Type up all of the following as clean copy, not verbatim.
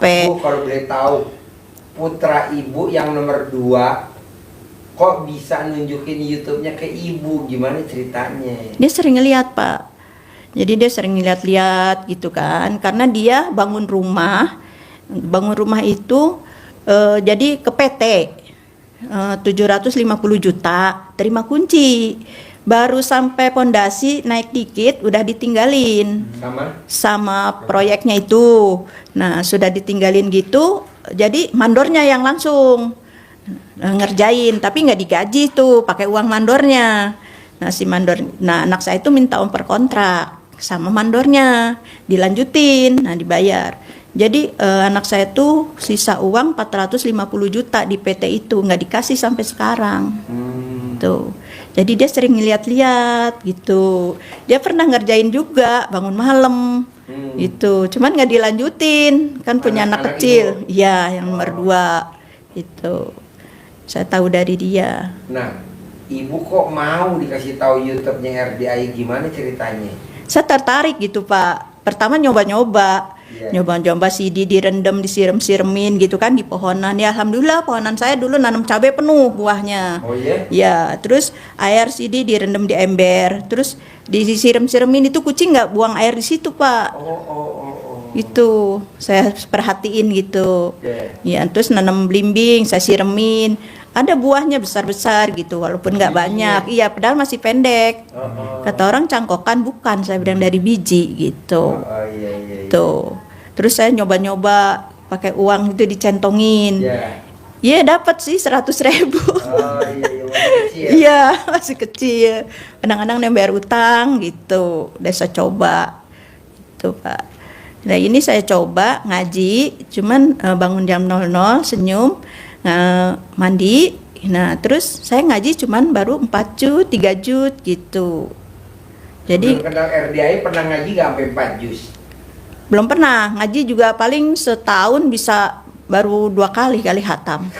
capek. Bu, kalau boleh tahu, putra ibu yang nomor 2 kok bisa nunjukin YouTube-nya ke ibu? Gimana ceritanya? Dia sering ngeliat Pak. Jadi dia sering ngeliat-liat gitu kan. Karena dia bangun rumah itu jadi ke PT 750 juta, terima kunci. Baru sampai pondasi naik dikit udah ditinggalin sama proyeknya itu. Nah sudah ditinggalin gitu, jadi mandornya yang langsung ngerjain, tapi nggak digaji tuh, pakai uang mandornya. Nah si mandor, nah anak saya itu minta per kontrak sama mandornya, dilanjutin, nah dibayar. Jadi anak saya tuh sisa uang 450 juta di PT itu, nggak dikasih sampai sekarang. Tuh. Jadi dia sering ngeliat-liat gitu. Dia pernah ngerjain juga bangun malam gitu. Cuman nggak dilanjutin, kan punya anak kecil. Iya, yang nomor 2 itu. Saya tahu dari dia. Nah, ibu kok mau dikasih tahu YouTube-nya RDI, gimana ceritanya? Saya tertarik gitu Pak. Pertama nyoba-nyoba. Nyoba-nyoba CD direndam, disiram-siramin gitu kan di pohonan. Ya alhamdulillah pohonan saya dulu nanam cabai penuh buahnya. Oh iya? Ya, terus air CD direndam di ember. Terus disiram-siramin, itu kucing nggak buang air di situ Pak. Itu saya perhatiin gitu. Ya, terus nanam belimbing, saya siramin. Ada buahnya besar-besar gitu, walaupun nggak banyak. Iya, padahal masih pendek. Kata orang cangkokan, bukan, saya bilang dari biji gitu. Tuh. Terus saya nyoba-nyoba pakai uang itu dicentongin. Iya, dapat sih 100.000. Iya, masih kecil. Kadang-kadang bayar utang gitu. Udah saya coba. Itu Pak. Nah ini saya coba ngaji, cuman bangun jam 00, senyum, mandi. Nah terus saya ngaji cuman baru 4 juz, 3 juz gitu. Jadi belum kenal RDI pernah ngaji gak sampai 4 juz? Belum pernah, ngaji juga paling setahun bisa baru 2 kali hatam.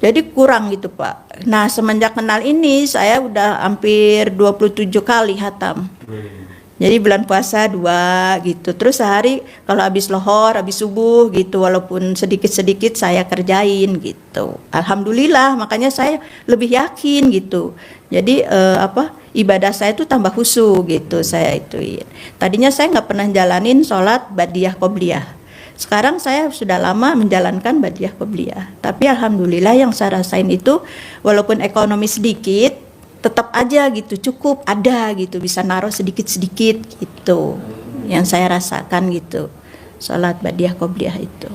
Jadi kurang gitu Pak. Nah semenjak kenal ini saya udah hampir 27 kali hatam. Jadi bulan puasa 2 gitu. Terus sehari kalau habis lohor, habis subuh gitu, walaupun sedikit-sedikit saya kerjain gitu. Alhamdulillah, makanya saya lebih yakin gitu. Jadi ibadah saya itu tambah khusyuk gitu saya ituin. Tadinya saya nggak pernah jalanin sholat badiah qobliyah. Sekarang saya sudah lama menjalankan badiah qobliyah. Tapi alhamdulillah yang saya rasain itu walaupun ekonomi sedikit, tetap aja gitu, cukup ada gitu, bisa naruh sedikit-sedikit gitu. Yang saya rasakan gitu, sholat badiah qobliyah itu.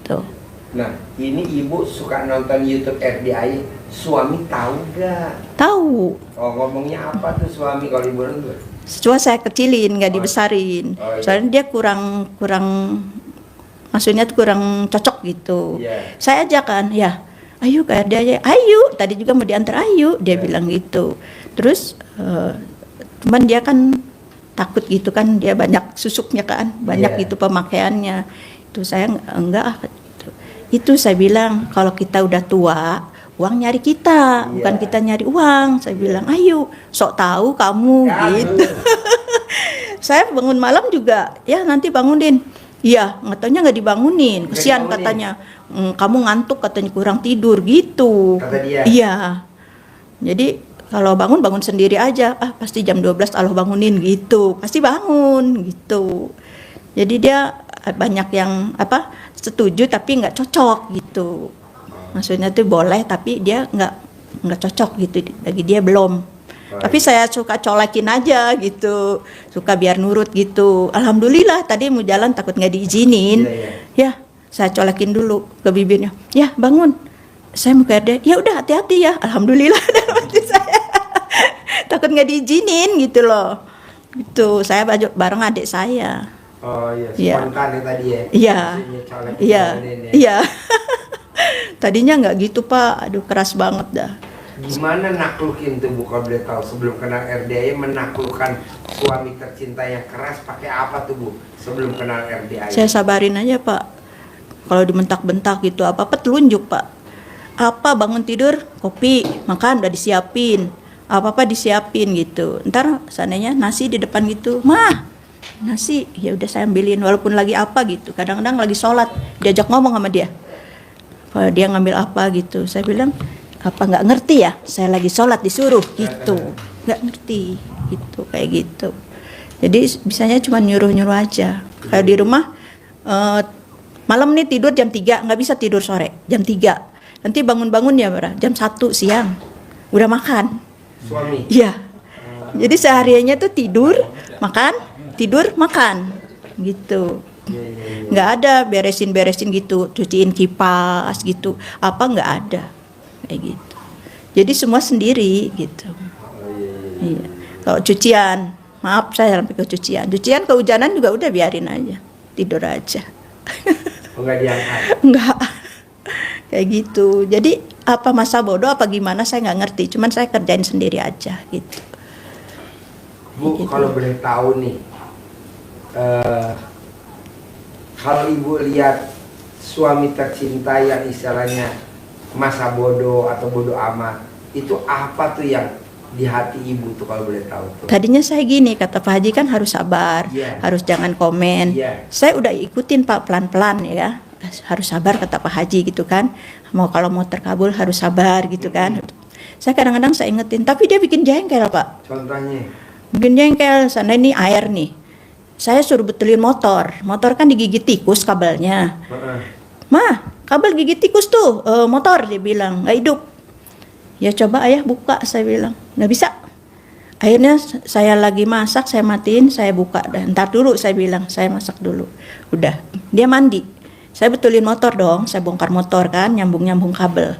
Tuh. Nah, ini ibu suka nonton YouTube RDI, suami tahu gak? Tahu. Oh, ngomongnya apa tuh suami kalau ibu nonton? Cuma saya kecilin, nggak dibesarin. Soalnya dia kurang, maksudnya tuh kurang cocok gitu. Saya ajak kan, ya. Ayo ke RDI, ayo. Tadi juga mau diantar, ayo. Dia bilang gitu. Terus, cuman dia kan takut gitu kan, dia banyak susuknya kan, banyak gitu pemakaiannya. Itu saya enggak. Itu saya bilang, kalau kita udah tua, uang nyari kita, bukan kita nyari uang. Saya bilang, ayo, sok tahu kamu gitu. Saya bangun malam juga, ya nanti bangunin. Iya, nggak dibangunin, kesian katanya. Kamu ngantuk katanya, kurang tidur gitu. Kata dia. Iya. Jadi kalau bangun sendiri aja. Pasti jam 12 Allah bangunin gitu. Pasti bangun gitu. Jadi dia banyak yang setuju tapi nggak cocok gitu. Maksudnya tuh boleh tapi dia nggak cocok gitu. Bagi dia belum. Tapi saya suka colekin aja gitu, suka biar nurut gitu. Alhamdulillah tadi mau jalan takut nggak diizinin, ya saya colekin dulu ke bibirnya. Ya bangun, saya mau ke RDI. Ya udah hati-hati ya. Alhamdulillah dalam hati saya takut nggak diizinin gitu loh. Gitu saya bareng adik saya. Oh iya, spontan ya tadi ya. Iya. Tadinya nggak gitu Pak, aduh keras banget dah. Gimana naklukin tuh Bu, kalau boleh tahu sebelum kenal RDI, menaklukkan suami tercinta yang keras pakai apa tuh Bu sebelum kenal RDI? Saya sabarin aja Pak. Kalau dibentak-bentak gitu apa-apa telunjuk Pak. Apa bangun tidur, kopi, makan udah disiapin. Apa-apa disiapin gitu. Ntar seandainya nasi di depan gitu, mah nasi, ya udah saya ambilin walaupun lagi apa gitu. Kadang-kadang lagi sholat diajak ngomong sama dia, kalau dia ngambil apa gitu, saya bilang apa nggak ngerti ya, saya lagi sholat disuruh gitu, nggak ngerti gitu, kayak gitu. Jadi bisanya cuma nyuruh-nyuruh aja. Kayak di rumah malam nih tidur jam 3, nggak bisa tidur sore jam 3, nanti bangun-bangun ya jam 1 siang udah makan. Suami? Iya. Jadi sehariannya tuh tidur makan gitu. Nggak ada beresin gitu, cuciin kipas gitu, apa nggak ada kayak gitu. Jadi semua sendiri gitu. Iya. Kalau cucian, maaf saya sampai ke cucian kehujanan juga udah biarin aja, tidur aja. Enggak diangkat? Enggak. Kayak gitu. Jadi apa masa bodoh apa gimana saya nggak ngerti, cuman saya kerjain sendiri aja gitu. Bu, Gitu. kalau boleh tahu nih, kalau ibu lihat suami tercinta yang istilahnya masa bodoh atau bodoh amat, itu apa tuh yang di hati ibu tuh kalau boleh tahu tuh? Tadinya saya gini, kata Pak Haji kan harus sabar, Iya. harus jangan komen. Iya. Saya udah ikutin Pak pelan-pelan ya, harus sabar kata Pak Haji gitu kan. Kalau mau terkabul harus sabar gitu kan. Saya kadang-kadang saya ingetin, tapi dia bikin jengkel Pak. Contohnya? Bikin jengkel, sana ini air nih. Saya suruh betulin motor kan digigit tikus kabelnya. Mah, kabel gigit tikus tuh, motor dia bilang, nggak hidup. Ya coba ayah buka, saya bilang, nggak bisa. Akhirnya saya lagi masak, saya matiin, saya buka. Dan ntar dulu saya bilang, saya masak dulu. Udah, dia mandi. Saya betulin motor dong, saya bongkar motor kan, nyambung-nyambung kabel.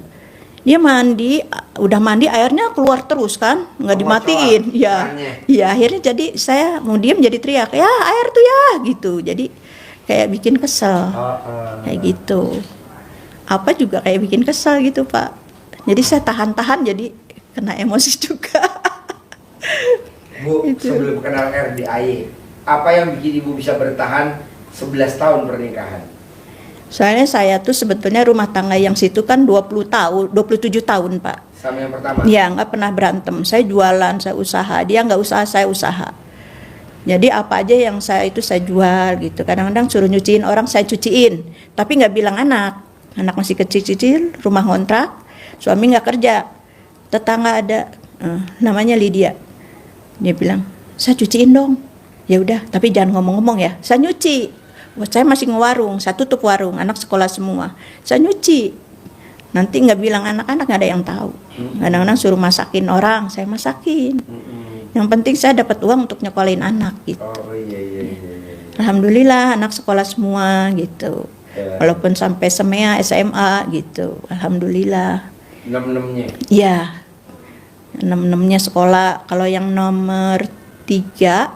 Dia mandi, udah mandi airnya keluar terus kan, nggak dimatiin. Ya, ya akhirnya jadi saya mau diem jadi teriak, ya air tuh ya gitu. Jadi kayak bikin kesel, kayak gitu. Apa juga kayak bikin kesel gitu Pak. Jadi saya tahan-tahan jadi kena emosi juga. Bu, Itu. sebelum kenal RDAY, apa yang bikin ibu bisa bertahan 11 tahun pernikahan? Soalnya saya tuh sebetulnya rumah tangga yang situ kan 27 tahun Pak. Sama yang pertama? Ya nggak pernah berantem. Saya jualan, saya usaha. Dia nggak usaha, saya usaha. Jadi apa aja yang saya itu saya jual gitu. Kadang-kadang suruh nyuciin orang saya cuciin. Tapi nggak bilang anak. Anak masih kecil-kecil, rumah kontrak. Suami nggak kerja. Tetangga ada, namanya Lydia. Dia bilang, saya cuciin dong. Ya udah, tapi jangan ngomong-ngomong ya. Saya nyuci. Wah, saya masih ngewarung, saya tutup warung, anak sekolah semua. Saya nyuci. Nanti nggak bilang anak-anak, nggak ada yang tahu. Kadang-kadang suruh masakin orang, saya masakin. Yang penting saya dapat uang untuk nyekolahin anak gitu. Oh iya. Alhamdulillah anak sekolah semua gitu. Ya. Walaupun sampai SMEA, SMA gitu. Alhamdulillah. 6-6-nya? Iya. 6-6-nya sekolah. Kalau yang nomor 4 ya.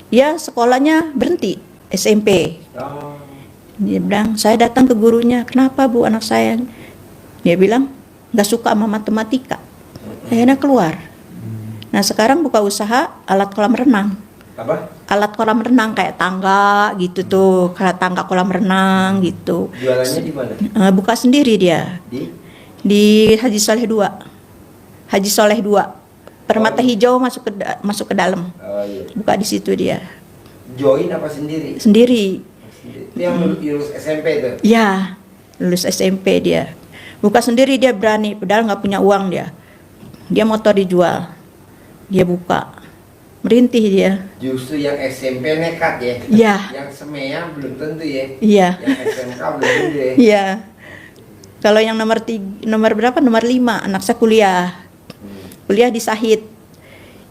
Ya sekolahnya berhenti. SMP. Oh. Dia bilang, saya datang ke gurunya, kenapa Bu anak saya? Dia bilang, nggak suka sama matematika. Akhirnya keluar. Nah sekarang buka usaha alat kolam renang. Apa? Alat kolam renang kayak tangga gitu tuh, kayak tangga kolam renang gitu. Jualannya di mana? Buka sendiri dia di Haji Soleh 2. Haji Soleh 2. Permata hijau masuk ke dalam. Oh iya. Buka di situ dia. Join apa sendiri? Sendiri. Itu yang lulus SMP tuh? Ya, lulus SMP dia. Buka sendiri dia berani, padahal nggak punya uang dia. Dia motor dijual. Dia buka. Merintih dia. Justru yang SMP nekat ya? Iya. Yang SMEA belum tentu ya? Iya. Yang SMK belum tentu ya? Iya. Kalau yang nomor 5, anak saya kuliah. Kuliah di Sahid.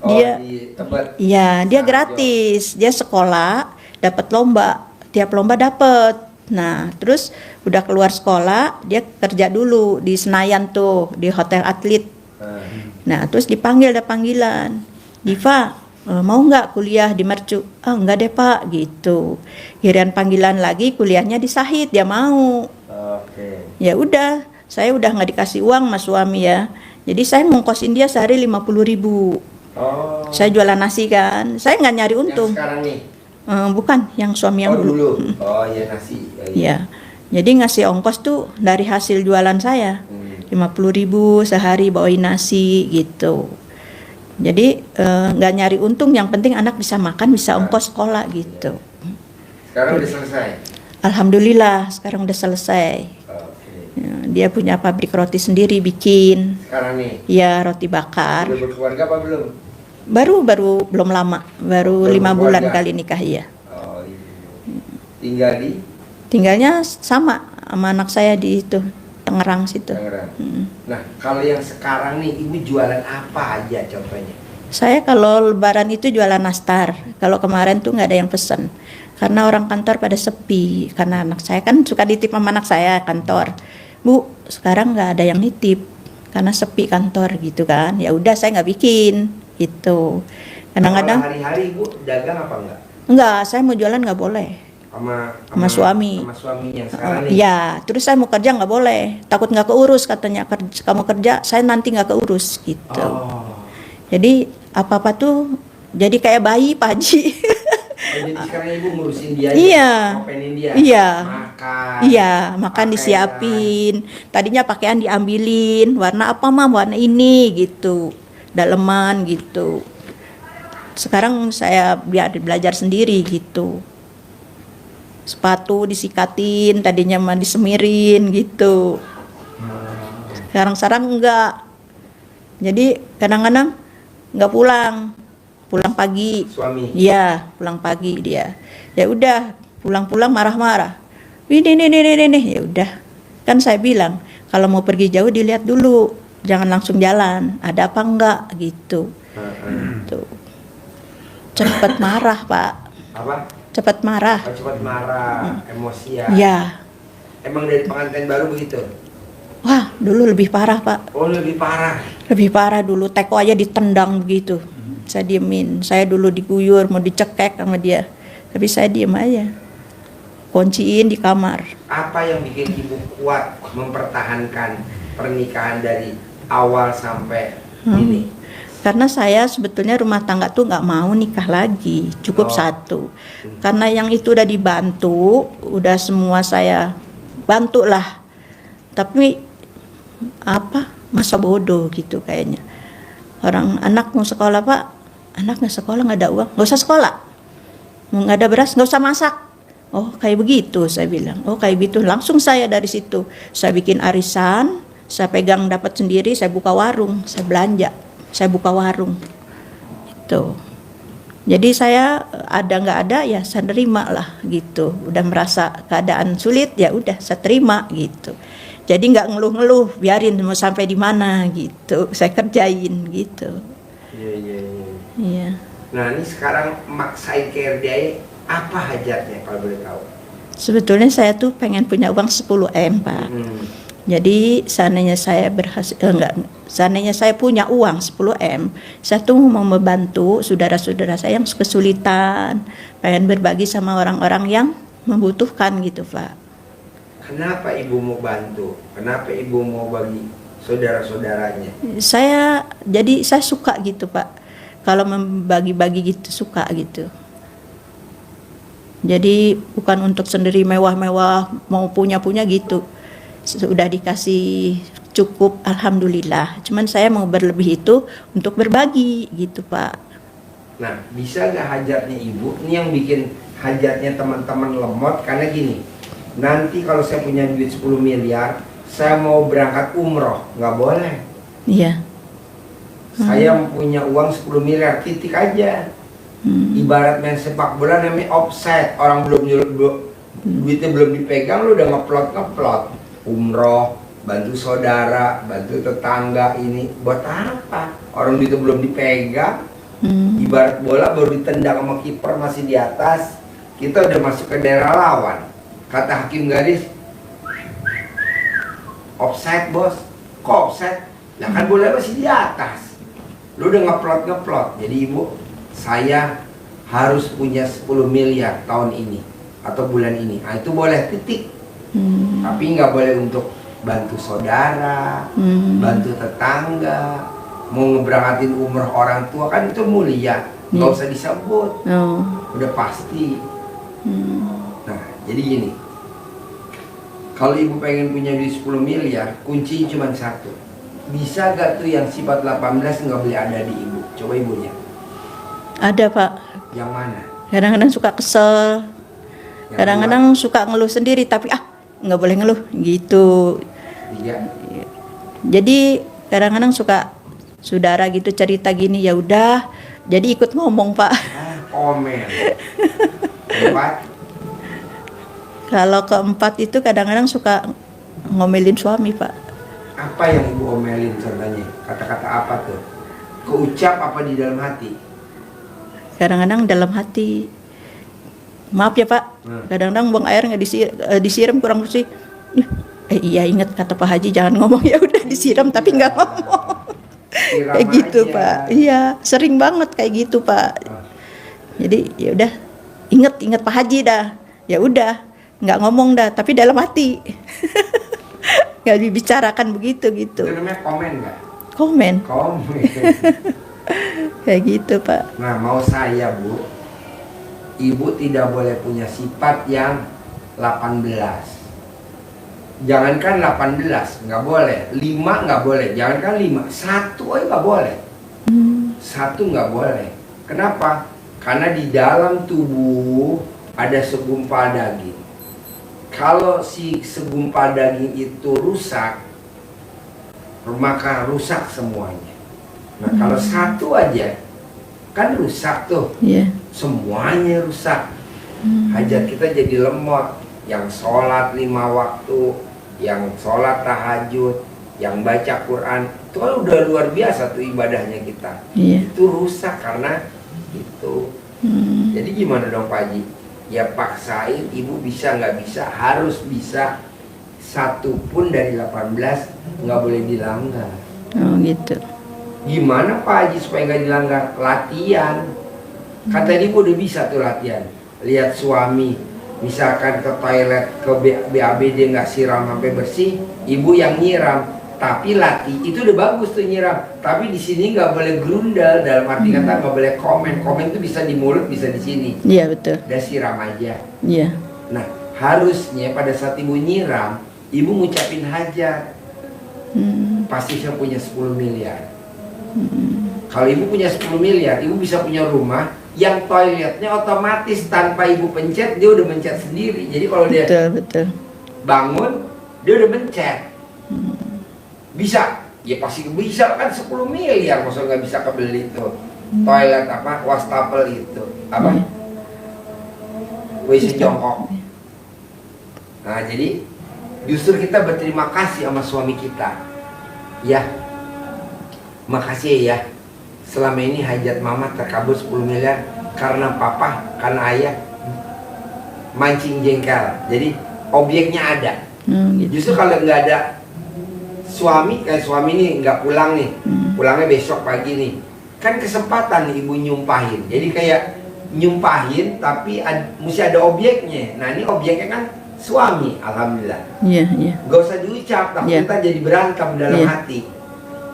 Dia di Tebet? iya, dia gratis. Dia sekolah, dapat lomba. Tiap lomba dapat. Nah, terus udah keluar sekolah, dia kerja dulu di Senayan tuh, di Hotel Atlet. Nah, terus dipanggil, ada panggilan. Diva, mau nggak kuliah di Mercu? Enggak deh Pak, gitu. Giliran panggilan lagi, kuliahnya di Sahid, dia mau. Oke. Ya udah, saya udah nggak dikasih uang sama suami ya. Jadi saya ngongkosin dia sehari 50.000. Oh. Saya jualan nasi kan, saya nggak nyari untung. Yang sekarang nih? Bukan, yang suami yang dulu. Oh iya, nasi. Ya, jadi ngasih ongkos tuh dari hasil jualan saya. 50.000 sehari bawain nasi gitu. Jadi nggak nyari untung, yang penting anak bisa makan, bisa ongkos sekolah gitu. Sekarang udah selesai. Alhamdulillah sekarang udah selesai. Oke. Ya, dia punya pabrik roti sendiri bikin. Sekarang nih, Ya roti bakar. udah berkeluarga apa belum? Baru belum lama, baru Baru 5 bulan keluarga. kali nikah ya. Oh iya. Tinggal di Tinggalnya sama anak saya di itu Tangerang situ. Tangerang. Mm. Nah, kalau yang sekarang nih, ibu jualan apa aja contohnya? Saya kalau lebaran itu jualan nastar. Kalau kemarin tuh nggak ada yang pesen. Karena orang kantor pada sepi. Karena anak saya kan suka ditip sama anak saya kantor. Bu, sekarang nggak ada yang nitip. Karena sepi kantor gitu kan. Ya udah saya nggak bikin gitu. Kadang-kadang Kalau hari-hari ibu dagang apa enggak? enggak, saya mau jualan nggak boleh. Sama suami. Sama suami yang sekarang nih. Iya, terus saya mau kerja nggak boleh. Takut nggak keurus katanya. Kamu kerja, saya nanti nggak keurus gitu. Oh. Jadi apa-apa tuh jadi kayak bayi Pak Haji. Oh, jadi sekarang ibu ngurusin dia aja, Iya. ngopenin dia. Iya. Makan. Iya, makan pakaian. disiapin. Tadinya pakaian diambilin, warna apa Mam? Warna ini gitu. Daleman gitu. Sekarang saya belajar sendiri gitu. Sepatu disikatin, tadinya mah disemirin gitu. Sekarang enggak. Jadi kadang-kadang nggak pulang pagi. Suami. Iya, pulang pagi dia. Ya udah, pulang-pulang marah-marah. Ini. Ya udah. Kan saya bilang, kalau mau pergi jauh dilihat dulu, jangan langsung jalan. Ada apa enggak gitu. Tuh. Cepat marah, Pak. Apa? Cepat marah. Oh, cepat marah, emosian. Ya. Emang dari pengantin baru begitu? Wah, dulu lebih parah, Pak. Oh, lebih parah. Lebih parah dulu, teko aja ditendang begitu. Saya diemin. Saya dulu diguyur, mau dicekek sama dia. Tapi saya diem aja. Kunciin di kamar. Apa yang bikin ibu kuat mempertahankan pernikahan dari awal sampai ini? Karena saya sebetulnya rumah tangga tuh nggak mau nikah lagi. Cukup Oh. satu. Karena yang itu udah dibantu, udah semua saya bantu lah. Tapi apa, masa bodoh gitu kayaknya. Orang anak mau sekolah Pak, anak nggak sekolah, nggak ada uang, nggak usah sekolah. Nggak ada beras, nggak usah masak. Oh kayak begitu saya bilang. Oh kayak gitu. Langsung saya dari situ saya bikin arisan, saya pegang dapat sendiri, saya buka warung, saya belanja, saya buka warung. Itu. Jadi saya ada nggak ada ya saya terima lah gitu. Udah merasa keadaan sulit ya udah saya terima gitu. Jadi nggak ngeluh-ngeluh, biarin mau sampai di mana gitu. Saya kerjain gitu. Iya. Iya. Nah, ini sekarang maksain KRDI apa hajatnya kalau boleh tahu? Sebetulnya saya tuh pengen punya uang 10 M, Pak. Jadi seandainya saya seandainya saya punya uang 10 M, saya tuh mau membantu saudara-saudara saya yang kesulitan, pengen berbagi sama orang-orang yang membutuhkan gitu, Pak. Kenapa ibu mau bantu? Kenapa ibu mau bagi saudara-saudaranya? Saya suka gitu, Pak. Kalau membagi-bagi gitu suka gitu. Jadi bukan untuk sendiri mewah-mewah, mau punya-punya gitu. Sudah dikasih cukup, alhamdulillah. Cuman saya mau berlebih itu untuk berbagi gitu, Pak. Nah, bisa nggak hajatnya ibu? Ini yang bikin hajatnya teman-teman lemot karena gini. Nanti kalau saya punya duit 10 miliar, saya mau berangkat umroh, nggak boleh. Iya. Saya punya uang 10 miliar, titik aja. Ibarat main sepak bola namanya offside. Orang duitnya belum dipegang, lu udah ngeplot. Umroh, bantu saudara, bantu tetangga ini. Buat apa? Orang duitnya belum dipegang. Ibarat bola baru ditendang sama kiper masih di atas. Kita udah masuk ke daerah lawan. Kata hakim garis, offside bos. Kok offside? Nah kan bola masih di atas. Lu udah ngeplot. Jadi ibu, saya harus punya 10 miliar tahun ini atau bulan ini. Nah itu boleh, titik. Tapi nggak boleh untuk bantu saudara, bantu tetangga, mau ngeberangkatin umroh orang tua, kan itu mulia, nggak usah disebut. Udah pasti. Nah jadi gini, kalau ibu pengen punya duit 10 miliar, kuncinya cuma satu. Bisa gak tuh yang sifat 18 nggak boleh ada di ibu? Coba ibunya. Ada Pak. Yang mana? Kadang-kadang suka kesel. Yang Kadang-kadang suka ngeluh sendiri, tapi nggak boleh ngeluh gitu. Tiga. Jadi kadang-kadang suka saudara gitu cerita gini, ya udah, jadi ikut ngomong Pak. Komen. Empat. Kalau keempat itu kadang-kadang suka ngomelin suami Pak. Apa yang ibu omelin contohnya? Kata-kata apa tuh? Keucap apa di dalam hati? Kadang-kadang dalam hati. Maaf ya Pak, kadang-kadang buang air nggak disiram kurang bersih. Iya ingat kata Pak Haji jangan ngomong, ya udah disiram tapi nggak ngomong. Siram Kayak gitu aja. Pak. Iya, sering banget kayak gitu Pak. Jadi ya udah inget Pak Haji dah. Ya udah, nggak ngomong dah, tapi dalam hati. Nggak dibicarakan begitu gitu. Itu namanya komen nggak? Komen. Komen. Kayak gitu Pak. Nah, mau saya Bu, ibu tidak boleh punya sifat yang 18. Jangankan 18, nggak boleh. 5 nggak boleh. Jangankan 5, 1 aja nggak boleh. 1 nggak boleh. Kenapa? Karena di dalam tubuh ada segumpal daging. Kalau si segumpal daging itu rusak, maka rusak semuanya. Nah, kalau 1 aja kan rusak tuh. Iya. Semuanya rusak. Hajat kita jadi lemot. Yang sholat 5 waktu, yang sholat tahajud, yang baca Quran, itu kan udah luar biasa tuh ibadahnya kita. Iya. Itu rusak karena itu. Jadi gimana dong Pak Haji? Ya paksain, ibu bisa nggak bisa, harus bisa. 1 pun dari 18 nggak boleh dilanggar. Oh gitu. Gimana Pak Haji supaya nggak dilanggar? Latihan. Kata ibu udah bisa tuh latihan. Lihat suami, misalkan ke toilet, ke BABD nggak siram sampai bersih, ibu yang nyiram. Tapi latih itu udah bagus tuh nyiram. Tapi di sini nggak boleh gerundal, dalam arti kata nggak boleh komen. Komen itu bisa di mulut, bisa di sini. Iya betul. Udah siram aja. Iya. Nah harusnya pada saat ibu nyiram, ibu ngucapin hajat. Pasti saya punya 10 miliar. Kalau ibu punya 10 miliar, ibu bisa punya rumah yang toiletnya otomatis tanpa ibu pencet, dia udah mencet sendiri. Jadi kalau dia Betul. bangun, dia udah mencet. Bisa? Ya pasti bisa, kan 10 miliar, masa nggak bisa kebeli itu. Toilet apa? Wastafel itu. Apa? WC jongkok. Nah jadi justru kita berterima kasih sama suami kita. Ya, makasih ya. Selama ini hajat mama terkabul 10 miliar karena papa, karena ayah mancing jengkel. Jadi objeknya ada. Gitu. Justru kalau nggak ada suami, kayak suami nih nggak pulang nih, pulangnya besok pagi nih, kan kesempatan nih ibu nyumpahin. Jadi kayak nyumpahin tapi mesti ada objeknya. Nah ini objeknya kan suami, alhamdulillah. Iya. Gak usah diucap, tapi Iya. kita jadi berantem dalam Iya. hati.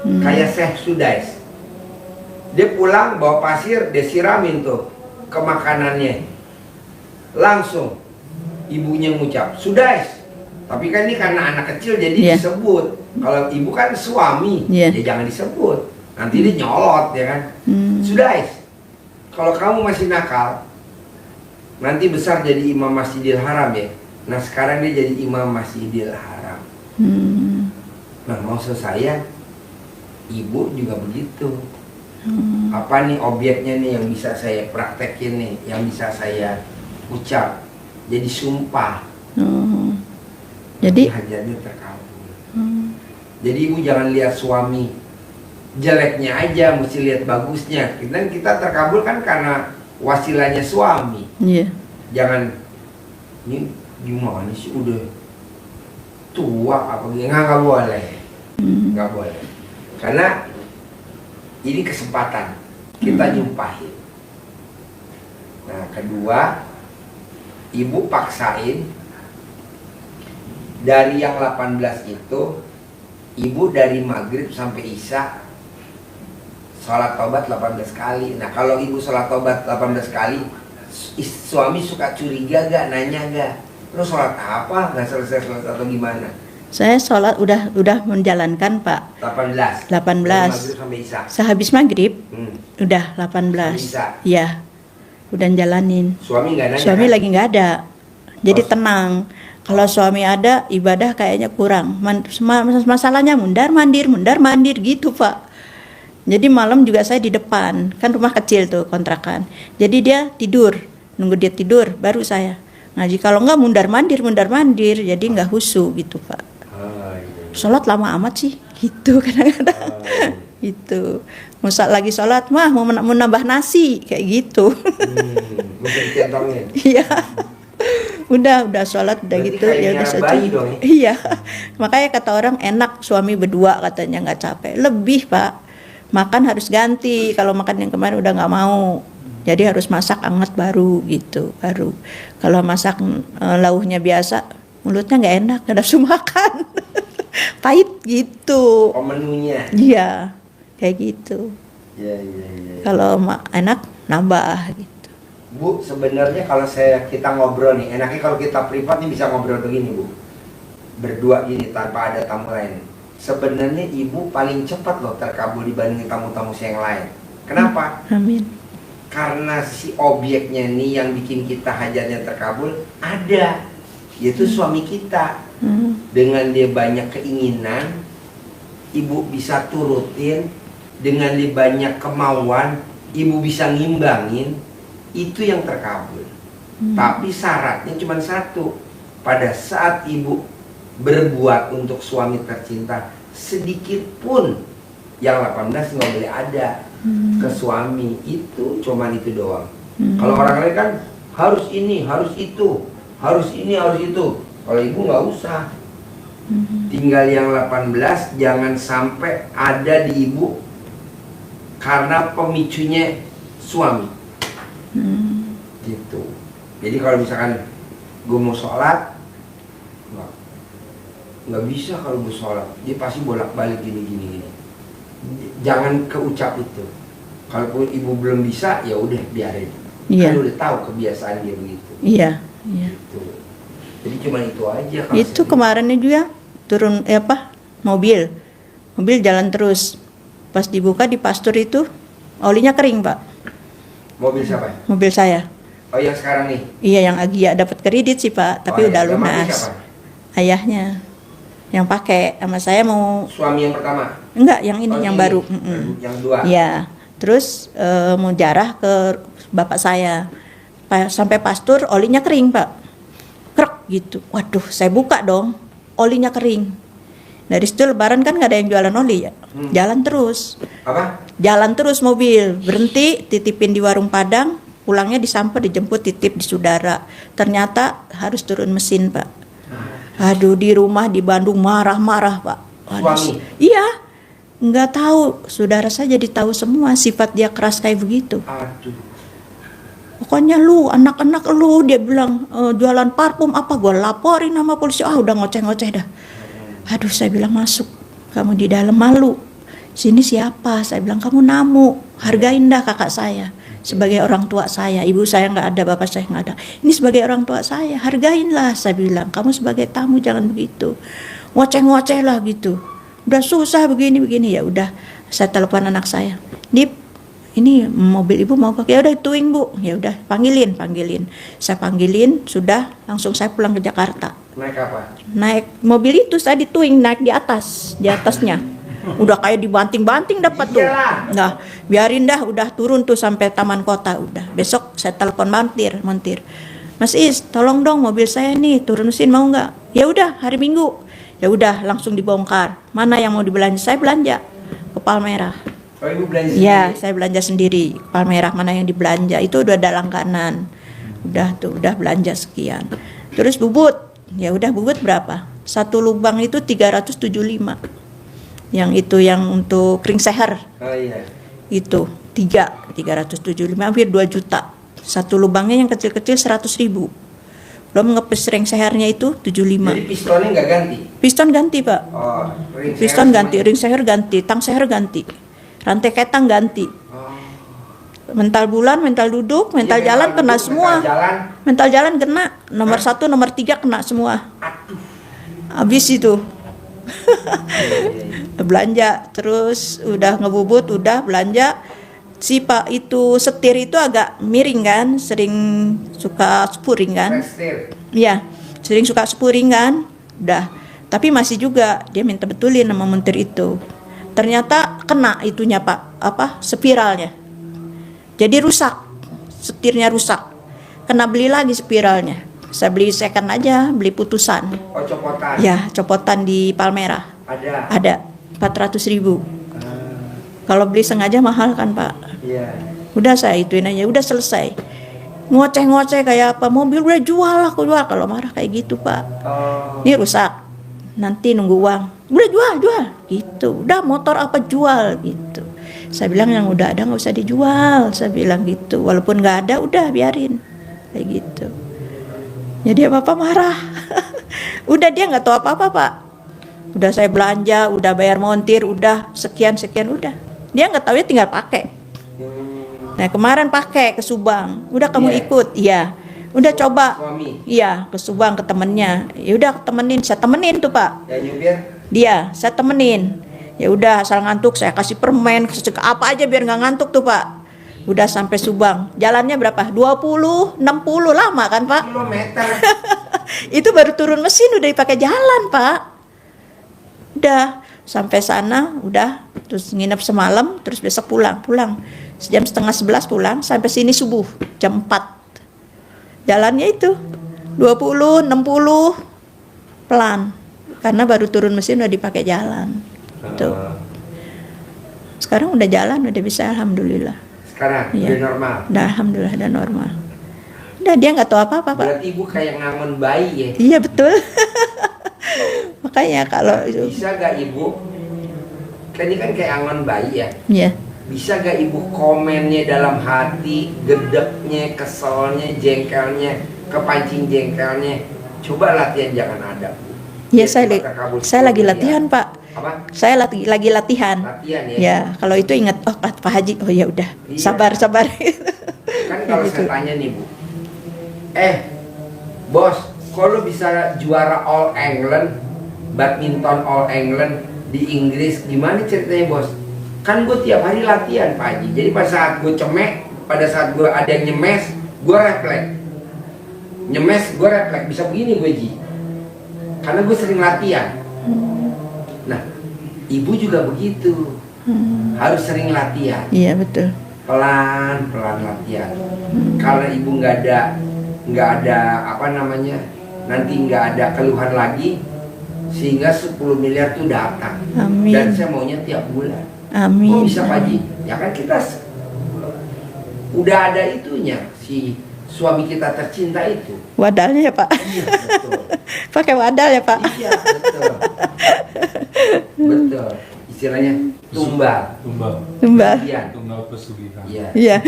Kayak Syekh Sudais, dia pulang bawa pasir, dia siramin tuh ke makanannya. Langsung ibunya ngucap Sudais. Tapi kan ini karena anak kecil jadi Iya. disebut. Kalau ibu kan suami, Iya. ya jangan disebut. Nanti dia nyolot ya kan. Sudais, kalau kamu masih nakal, nanti besar jadi imam Masjidil Haram ya. Nah sekarang dia jadi imam Masjidil Haram. Nah maksud saya, ibu juga begitu. Apa nih objeknya nih yang bisa saya praktekin nih, yang bisa saya ucap, jadi sumpah. Jadi hajatnya terkabul. Jadi ibu jangan lihat suami jeleknya aja, mesti lihat bagusnya. Kita terkabul kan karena wasilahnya suami. iya. Jangan ini gimana sih udah tua apa gitu, nggak boleh. Nggak boleh. Karena ini kesempatan kita nyumpahin. Nah kedua, ibu paksain dari yang 18 itu, ibu dari maghrib sampai isya sholat tobat 18 kali. Nah kalau ibu sholat tobat 18 kali, suami suka curiga gak, nanya gak, terus sholat apa, nggak selesai sholat atau gimana? Saya sholat udah menjalankan Pak. 18. 18. Dari maghrib sampai isya. Sehabis maghrib Udah 18. Bisa. Iya. Udah jalanin. Suami nggak nanya? Suami kan? lagi nggak ada. Jadi Oh. tenang. Kalau suami ada, ibadah kayaknya kurang. Masalahnya mundar-mandir gitu, Pak. Jadi malam juga saya di depan. Kan rumah kecil tuh kontrakan. Jadi dia tidur. Nunggu dia tidur, baru saya ngaji. Kalau nggak mundar-mandir. Jadi nggak khusyuk gitu, Pak. Oh, iya. Sholat lama amat sih. Gitu kadang-kadang. Oh, iya. Gitu. Lagi sholat, mah mau nambah nasi. Kayak gitu. Mesti dicentongin. Iya. udah sholat udah Berarti gitu kayak ya udah miara bayi saja. dong ya? Iya. Makanya kata orang enak suami berdua katanya nggak capek. Lebih, Pak. Makan harus ganti. Kalau makan yang kemarin udah nggak mau. Jadi harus masak hangat baru gitu, baru. Kalau masak lauhnya biasa, mulutnya nggak enak, nggak nafsu makan. Pahit gitu. Oh, menunya. Iya, kayak gitu. Iya. Kalau enak nambah gitu. Bu, sebenarnya kalau kita ngobrol nih, enaknya kalau kita privat nih bisa ngobrol begini, Bu. Berdua gini tanpa ada tamu lain. Sebenarnya ibu paling cepat loh terkabul dibanding tamu-tamu saya yang lain. Kenapa? Amin. Karena si objeknya nih yang bikin kita hajatnya terkabul ada, yaitu suami kita. Dengan dia banyak keinginan, ibu bisa turutin. Dengan dia banyak kemauan, ibu bisa ngimbangin. Itu yang terkabul. Tapi syaratnya cuma satu. Pada saat ibu berbuat untuk suami tercinta, sedikit pun yang 18 nggak boleh ada ke suami. Itu cuman itu doang. Kalau orang lain kan harus ini, harus itu, harus ini, harus itu. Kalau ibu nggak usah. Tinggal yang 18 jangan sampai ada di ibu karena pemicunya suami. Gitu. Jadi kalau misalkan gue mau sholat, nggak bisa kalau gue sholat. Dia pasti bolak-balik gini. Jangan keucap itu. Kalaupun ibu belum bisa, ya udah biarin. Iya. Kan udah tahu kebiasaan dia begitu. Iya. Gitu. Jadi cuma itu aja. Itu kemarinnya juga turun mobil jalan terus. Pas dibuka di pastur itu olinya kering, Pak. Mobil siapa? Mobil saya. Oh, yang sekarang nih. Iya, yang Agia dapat kredit sih, Pak, tapi udah yang mati lunas. siapa? Ayahnya yang pakai sama saya mau Suami yang pertama. enggak, yang ini Oh, yang ini. baru. Yang dua. Iya. Terus mau jarah ke bapak saya. Sampai pastur olinya kering, Pak. Krek gitu. Waduh, saya buka dong. Olinya kering. Dari situ lebaran kan nggak ada yang jualan oli ya. Jalan terus. Apa? Jalan terus mobil. Berhenti, titipin di warung Padang. Pulangnya disamper, dijemput, titip di saudara. Ternyata harus turun mesin, Pak. Aduh, di rumah di Bandung marah-marah, Pak. Waduh, Suami? iya. Nggak tahu. Saudara saya jadi tahu semua sifat dia keras kayak begitu. Aduh. Pokoknya lu, anak-anak lu, dia bilang jualan parfum apa, gue laporin sama polisi. Udah ngoceh-ngoceh dah. Aduh, saya bilang masuk. Kamu di dalam malu. Sini siapa? Saya bilang kamu namu. Hargain dah kakak saya. Sebagai orang tua saya. Ibu saya nggak ada, bapak saya nggak ada. Ini sebagai orang tua saya. Hargainlah, saya bilang. Kamu sebagai tamu jangan begitu. Ngoceh-ngoceh lah gitu. Udah susah begini-begini. Ya udah, saya telepon anak saya. Dip, ini mobil ibu mau pakai. Ya udah tuing, Bu. Ya udah, panggilin. Saya panggilin, sudah langsung saya pulang ke Jakarta. Naik apa? Naik mobil itu saya dituing, naik di atasnya. Udah kayak dibanting-banting dapat tuh. Iyalah. Nah, biarin dah, udah turun tuh sampai taman kota udah. Besok saya telepon montir. Mas Is, tolong dong mobil saya nih turun mesin mau nggak? Ya udah, hari Minggu. Ya udah, langsung dibongkar. Mana yang mau dibelanja? Saya belanja ke Palmerah. Oh, ibu belanja Iya, sendiri? saya belanja sendiri. Palmerah mana yang dibelanja itu udah ada langganan. Udah belanja sekian. Terus bubut. Ya udah, bubut berapa? Satu lubang itu 375. Yang itu yang untuk ring seher. Oh iya. Itu 375 hampir 2 juta. Satu lubangnya yang kecil-kecil 100.000. Belum ngepes ring sehernya itu 75. Jadi pistonnya nggak ganti? Piston ganti, Pak. Oh, ring Piston seher ganti, semuanya. ring seher ganti, tang seher ganti. Rantai ketang ganti. Oh. Mental bulan, mental duduk, mental Iya, jalan mental kena duduk, semua. mental jalan. Kena. Nomor 1, nomor 3 kena semua. Aduh. Habis itu. Iya. Belanja terus udah ngebubut, udah belanja. si Pak itu setir itu agak miring kan, sering suka spuring kan. Restir. Iya, sering suka spuring kan. Udah. Tapi masih juga dia minta betulin sama montir itu. Ternyata kena itunya Pak, spiralnya. Jadi rusak. Setirnya rusak. Kena beli lagi spiralnya. Saya beli second aja, beli putusan. Oh, copotan. Ya, copotan di Palmerah. Ada 400.000. Kalau beli sengaja mahal kan Pak. Iya. Udah saya ituin aja, udah selesai. Ngoceh-ngoceh kayak apa, mobil udah jual, aku jual. Kalau marah kayak gitu Pak. Oh. Ini rusak, nanti nunggu uang. Udah jual gitu. Udah motor apa jual gitu. Saya bilang yang udah ada nggak usah dijual. Saya bilang gitu. Walaupun nggak ada, udah biarin kayak gitu. Jadi apa marah. Udah dia nggak tahu apa-apa Pak. Udah saya belanja, udah bayar montir, udah sekian udah. Dia nggak tahu, ya tinggal pakai. Nah kemarin pakai ke Subang. Udah kamu ikut, iya. Udah coba, Suami. iya ke Subang ke temennya. Ya udah saya temenin tuh Pak. Ya nyupir. Dia, saya temenin. Ya udah asal ngantuk saya kasih permen, kasih apa aja biar nggak ngantuk tuh Pak. Udah sampai Subang. Jalannya berapa? 20, 60 lama kan Pak? Kilometer. Itu baru turun mesin udah dipakai jalan Pak. Udah sampai sana, udah terus nginep semalam, terus besok pulang. Jam 10:30 pulang, sampai sini subuh jam 4. Jalannya itu 20, 60 pelan. Karena baru turun mesin udah dipakai jalan. Tuh. Sekarang udah jalan, udah bisa alhamdulillah. Sekarang Iya. udah normal. Udah alhamdulillah udah normal. Udah dia nggak tahu apa-apa Pak. Berarti ibu kayak ngangon bayi ya. Iya betul. Makanya kalau Bisa gak ibu? Kan ini kan kayak angon bayi ya. ya Bisa gak ibu komennya dalam hati, gedeknya, keselnya, jengkelnya, kepancing jengkelnya? Coba latihan jangan ada. ya saya lagi latihan Pak. Apa? Saya lagi latihan. Latihan ya. Ya kalau itu ingat Pak Haji. Oh ya udah Iya. sabar. Kan kalau Gitu. saya tanya nih Bu, bos, kok lu bisa juara All England, badminton All England di Inggris, gimana ceritanya bos? Kan gue tiap hari latihan Pak Haji. Jadi pada saat gue cemek, pada saat gue ada yang nyemes, gue refleks. Nyemes, gue refleks. Bisa begini gue Ji. Karena gue sering latihan. Nah, ibu juga begitu. Harus sering latihan. Iya betul. Pelan-pelan latihan. Kalau ibu nggak ada apa namanya, nanti nggak ada keluhan lagi, sehingga 10 miliar tuh datang. Amin. Dan saya maunya tiap bulan. Amin. Kok bisa Pak Haji? Ya kan kita udah ada itunya, si suami kita tercinta itu. Wadalnya ya Pak. Iya betul. Pakai wadal ya Pak. Iya betul. Betul. Istilahnya tumbal. Tumbal. Iya. Tunggal pesugihan. Iya. Iya.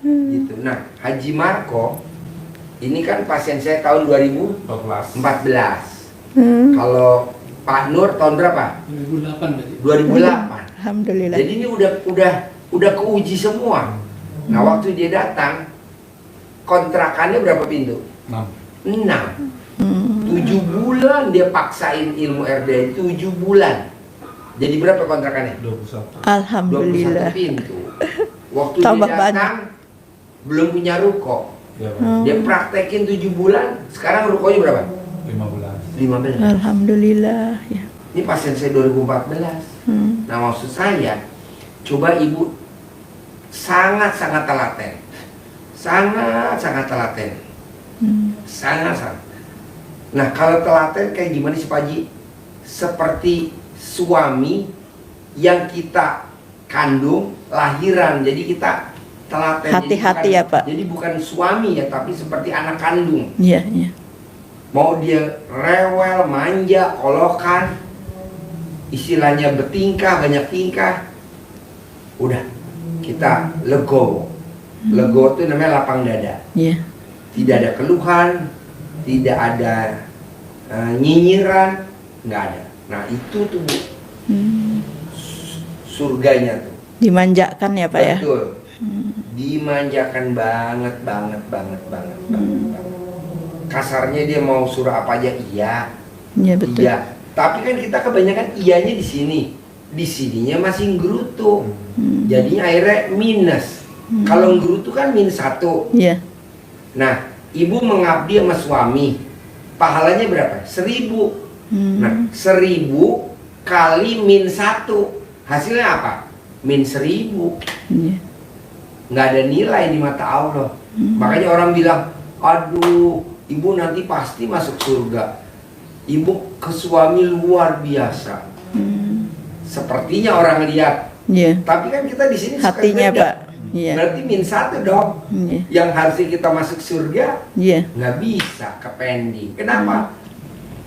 Gitu. Nah, Haji Marco ini kan pasien saya tahun 2014. 14. Kalau Pak Nur tahun berapa? 2008 tadi. 2008. Alhamdulillah. Jadi ini udah keuji semua. Nah, waktu dia datang kontrakannya berapa pintu? 6. 6. 7 bulan dia paksain ilmu RDA, 7 bulan. Jadi berapa kontrakannya? 21. 21 Alhamdulillah. pintu. Waktu Tambah dia datang belum punya ruko. Ya, Pak. Dia praktekin 7 bulan, sekarang rukonya berapa? 15. 15. Alhamdulillah. Ya. Ini pasien saya 2014. Nah maksud saya, coba ibu sangat-sangat telaten. Sangat-sangat telaten. Sangat-sangat. Nah kalau telaten kayak gimana sih Pak Haji? Seperti suami yang kita kandung lahiran, jadi kita telaten. Hati-hati ya, Pak. Jadi bukan suami ya, tapi seperti anak kandung. Iya, iya. Mau dia rewel, manja, kolokan, istilahnya bertingkah, banyak tingkah, udah kita legowo. Legowo itu namanya lapang dada. Iya. Tidak ada keluhan, tidak ada nyinyiran, nggak ada. Nah itu tuh Bu, surganya tuh. Dimanjakan ya Pak ya. Betul. Dimanjakan banget. Kasarnya dia mau suruh apa aja iya. Iya betul. Iya. Tapi kan kita kebanyakan iyanya di sini. di sininya masih nggerutu. Jadinya akhirnya minus. Kalau nggerutu kan -1. Iya. Nah, ibu mengabdi sama suami, pahalanya berapa? 1000. Nah, 1000 kali -1, hasilnya apa? -1000. Iya. Nggak ada nilai di mata Allah. Makanya orang bilang, aduh, ibu nanti pasti masuk surga. Ibu ke suami luar biasa. Sepertinya orang lihat. Iya. Tapi kan kita di sini suka Hatinya, beda. Pak. Iya. Berarti -1 dong. Iya. Yang harusnya kita masuk surga, Iya. nggak bisa ke pending. Kenapa?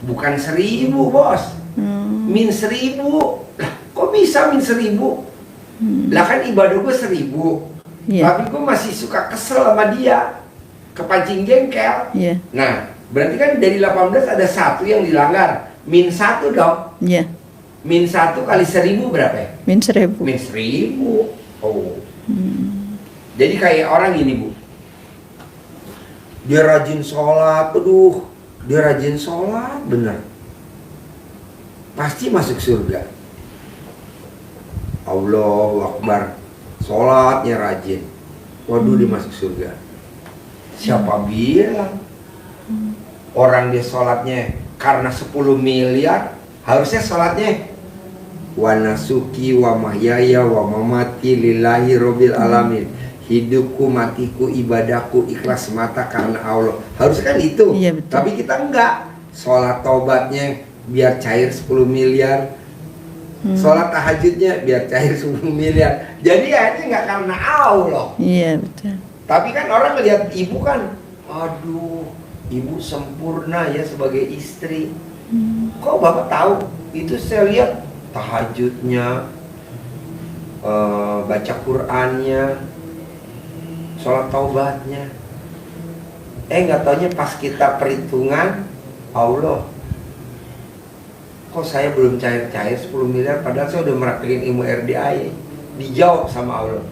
Bukan 1000, bos. -1000. Lah, kok bisa -1000? Lah kan ibadah gue 1000. Iya. Tapi gue masih suka kesel sama dia, kepancing jengkel. Iya. Nah, berarti kan dari 18 ada 1 yang dilanggar. -1 dong. Iya. -1 kali 1000 berapa ya? -1000. -1000. Oh. Jadi kayak orang gini, Bu. Dia rajin sholat, aduh. Dia rajin sholat, bener. Pasti masuk surga. Allahu Akbar. Sholatnya rajin. Waduh, dia masuk surga. Siapa bilang? Orang dia sholatnya karena 10 miliar, harusnya sholatnya wa nasuki wa mahyaya wa mamati lillahi rabbil alamin. Hidupku, matiku, ibadahku ikhlas semata karena Allah. Harusnya kan itu. Iya, betul. Tapi kita enggak. Sholat taubatnya biar cair 10 miliar. Sholat tahajudnya biar cair 10 miliar. Jadi ya ini nggak karena Allah. Iya, betul. Tapi kan orang melihat ibu kan, aduh, ibu sempurna ya sebagai istri. Kok Bapak tahu? Itu saya lihat tahajudnya, baca Qur'annya, sholat taubatnya. Nggak taunya pas kita perhitungan, Allah, kok saya belum cair-cair 10 miliar padahal saya udah merapikan ilmu RDI. Dijawab sama Allah,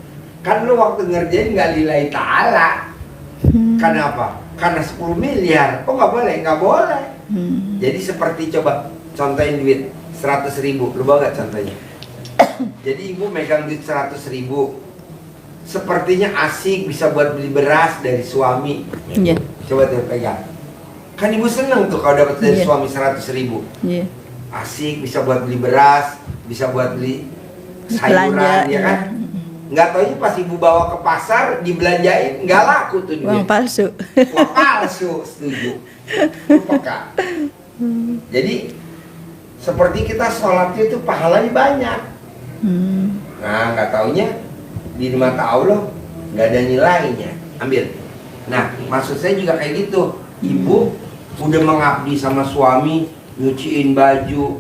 kan lu waktu ngerjain nggak lillahi ta'ala. Kenapa? Karena 10 miliar. Kok nggak boleh? Nggak boleh. Jadi seperti coba contohin duit 100.000. Lu bawa nggak contohnya? Jadi ibu megang duit 100.000, sepertinya asik bisa buat beli beras dari suami. Iya. Coba tuh pegang. Kan ibu seneng tuh kalau dapat dari Iya. suami 100.000. Iya. Asik, bisa buat beli beras, bisa buat beli sayuran, Belanja, ya kan? Nggak taunya pas ibu bawa ke pasar dibelanjain nggak laku tuh Uang duit. palsu. Uang palsu, setuju. Lu peka. Jadi seperti kita sholatnya itu pahalanya banyak. Nah, nggak taunya di mata Allah nggak ada nilainya. Ambil. Nah, maksud saya juga kayak gitu. Ibu udah mengabdi sama suami, nyuciin baju,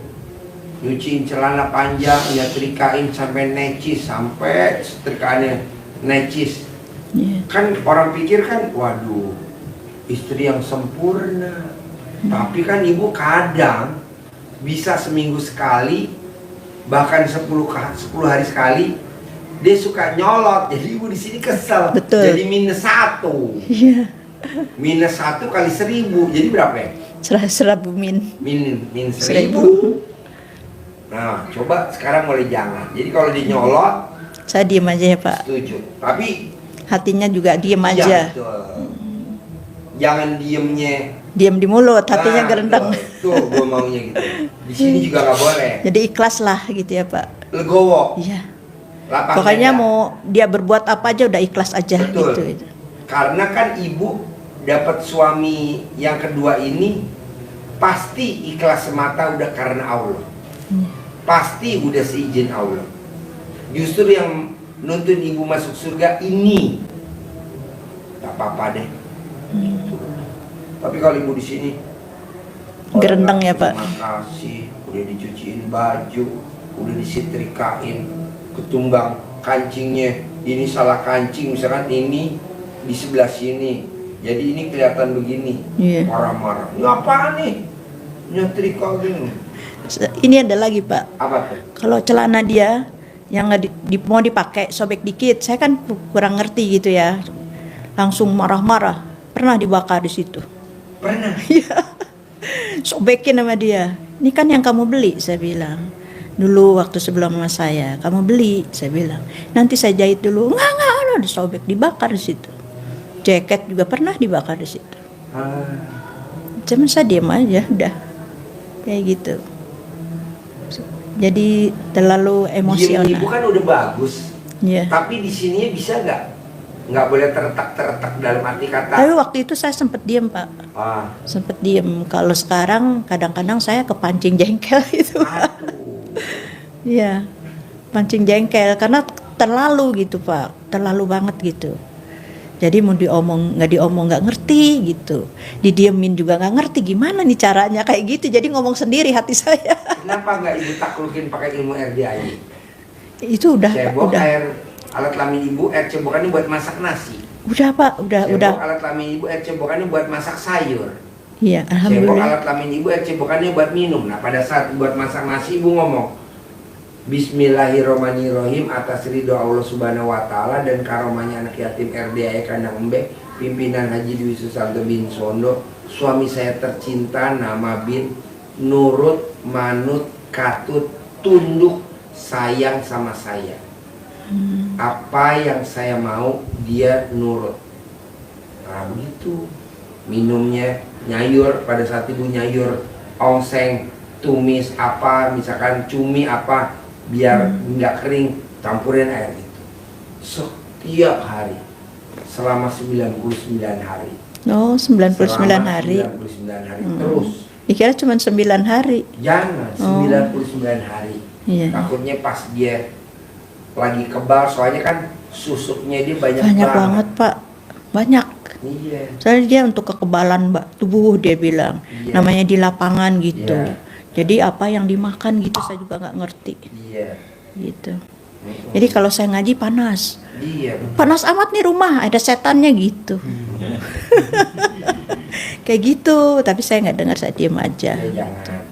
nyuciin celana panjang, nyetrikain sampai necis, sampai setrikaannya necis. Iya. Kan orang pikir kan, waduh, istri yang sempurna. Tapi kan ibu kadang bisa seminggu sekali, bahkan 10 hari sekali, dia suka nyolot. Jadi ibu di sini kesel. Betul. Jadi -1. Iya. -1 kali 1000, jadi berapa ya? Serabu min. Min 1000. 1000. Nah, coba sekarang mulai jangan. Jadi kalau dia nyolot, Saya diem aja ya, Pak. setuju. Tapi Hatinya juga diem iya, aja. betul. Jangan diemnya. Diem di mulut, hatinya Nah, gerendeng. Tuh, gue maunya gitu. Di sini juga nggak boleh. Jadi ikhlas lah gitu ya, Pak. Legowo. Iya. Lapang Pokoknya dada. mau dia berbuat apa aja udah ikhlas aja. Betul. Gitu. Karena kan ibu dapat suami yang kedua ini pasti ikhlas semata udah karena Allah. Pasti udah seizin Allah. Justru yang nuntun ibu masuk surga ini tak apa-apa deh. Tapi kalau ibu di sini Gerendeng ya, Pak. Terima kasih, udah dicuciin baju, udah disetrikain, ketumbang kancingnya. Ini salah kancing, misalkan ini di sebelah sini, jadi ini kelihatan begini. Iya. Marah-marah. Ngapaan nih? Nyetrika gini. Ini ada lagi, Pak. Apa tuh? Kalau celana dia yang nggak mau dipakai sobek dikit, saya kan kurang ngerti gitu ya. Langsung marah-marah. Pernah dibakar di situ. Pernah. Iya. Sobekin sama dia. Ini kan yang kamu beli, saya bilang. dulu waktu sebelum sama saya, kamu beli, saya bilang. Nanti saya jahit dulu. Enggak, disobek, dibakar di situ. Jaket juga pernah dibakar di situ. Cuman saya diam aja, udah kayak gitu. Jadi terlalu Diem emosional. ibu kan udah bagus. Iya. Tapi di sini bisa nggak boleh terletak dalam arti kata. Tapi waktu itu saya sempat diam, Pak. Ah, Sempat diam. Kalau sekarang kadang-kadang saya kepancing jengkel itu. aduh. Iya. Pancing jengkel karena terlalu gitu, Pak. Terlalu banget gitu. Jadi mau nggak diomong nggak ngerti gitu, didiemin juga nggak ngerti gimana nih caranya kayak gitu. Jadi ngomong sendiri hati saya. Kenapa nggak ibu taklukin pakai ilmu RDAI? Itu udah, Pak, Cebok udah. air alat kelamin ibu, air cebokannya buat masak nasi. Udah, Pak, udah. Cebok alat kelamin ibu, air cebokannya buat masak sayur. Iya, Cebok alhamdulillah. alat kelamin ibu, air cebokannya buat minum. Nah pada saat buat masak nasi ibu ngomong Bismillahirrohmanirrohim atas ridho Allah Subhanahu Wa Taala dan karomahnya anak yatim RDAI Kandang Embe, pimpinan Haji Dwi Susanto bin Sondo, suami saya tercinta nama bin nurut, manut, katut, tunduk, sayang sama saya. Apa yang saya mau dia nurut. Nah begitu. Minumnya nyayur, pada saat ibu nyayur ongseng, tumis apa, misalkan cumi apa, biar nggak kering, campurin air itu setiap hari selama 99 hari. Oh, 99 Selama hari. 99 hari terus. Dikira cuma 9 hari. Jangan Oh. 99 hari. Iya. Takutnya pas dia lagi kebal, soalnya kan susuknya dia banyak Banget, Pak. Banyak. Iya. Soalnya dia untuk kekebalan, Mbak, tubuh dia bilang. Iya. Namanya di lapangan gitu. Iya. Jadi apa yang dimakan gitu saya juga nggak ngerti Iya. gitu. Jadi kalau saya ngaji panas. Iya. Panas amat nih rumah, ada setannya gitu. Kayak gitu, tapi saya nggak dengar, saya diam aja. Ya, jangan.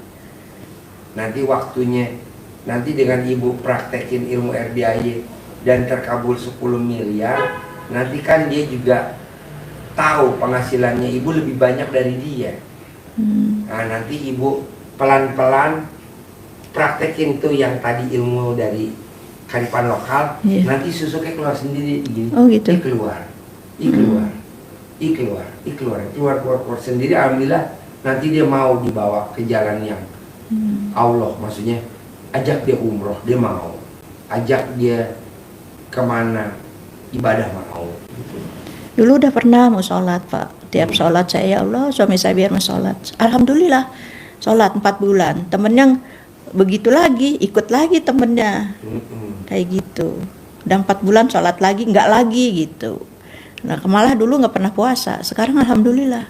Nanti waktunya, nanti dengan ibu praktekin ilmu RDAY dan terkabul 10 miliar, nanti kan dia juga tahu penghasilannya ibu lebih banyak dari dia. Nah nanti ibu pelan-pelan praktekin tuh yang tadi ilmu dari kearifan lokal. Iya. Nanti susuknya keluar sendiri gini. Oh, gitu. Ih, keluar keluar sendiri. Alhamdulillah nanti dia mau dibawa ke jalan yang Allah, maksudnya ajak dia umroh, dia mau ajak dia kemana ibadah mau. Dulu udah pernah mau sholat, Pak. Tiap sholat saya, ya Allah, suami saya biar mau sholat. Alhamdulillah, sholat 4 bulan. Temennya begitu lagi, ikut lagi temennya. Kayak gitu. Udah 4 bulan sholat lagi, nggak lagi gitu. Nah, malah dulu nggak pernah puasa. Sekarang alhamdulillah.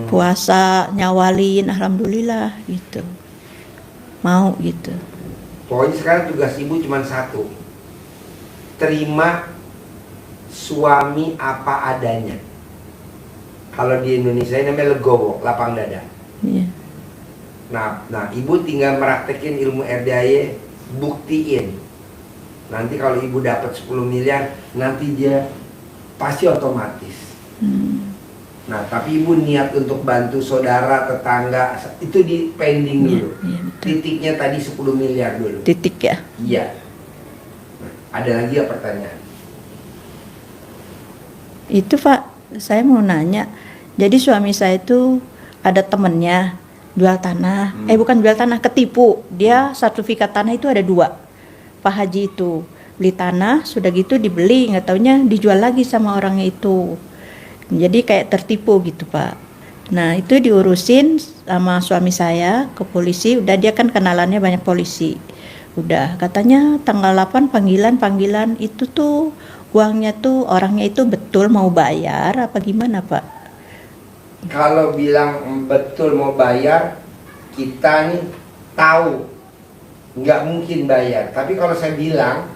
Puasa, nyawalin, alhamdulillah gitu. Mau gitu. Pokoknya sekarang tugas ibu cuma satu, terima suami apa adanya. Kalau di Indonesia ini namanya legowo, lapang dada. Iya. Nah, ibu tinggal meraktekin ilmu RDAY, buktiin. Nanti kalau ibu dapat 10 miliar, nanti dia pasti otomatis. Nah, tapi ibu niat untuk bantu saudara, tetangga, itu di pending dulu. Iya, betul. Titiknya tadi 10 miliar dulu. Titik ya. Iya. Nah, ada lagi ya pertanyaan? Itu, Pak, saya mau nanya. Jadi suami saya itu ada temennya jual tanah. Bukan jual tanah, ketipu. Dia sertifikat tanah itu ada 2. Pak Haji itu beli tanah, sudah gitu dibeli, nggak taunya dijual lagi sama orangnya itu. Jadi kayak tertipu gitu, Pak. Nah, itu diurusin sama suami saya ke polisi. Udah, dia kan kenalannya banyak polisi. Udah, katanya tanggal 8 panggilan itu tuh uangnya tuh orangnya itu betul mau bayar apa gimana, Pak? Kalau bilang betul mau bayar, kita nih tahu nggak mungkin bayar. Tapi kalau saya bilang,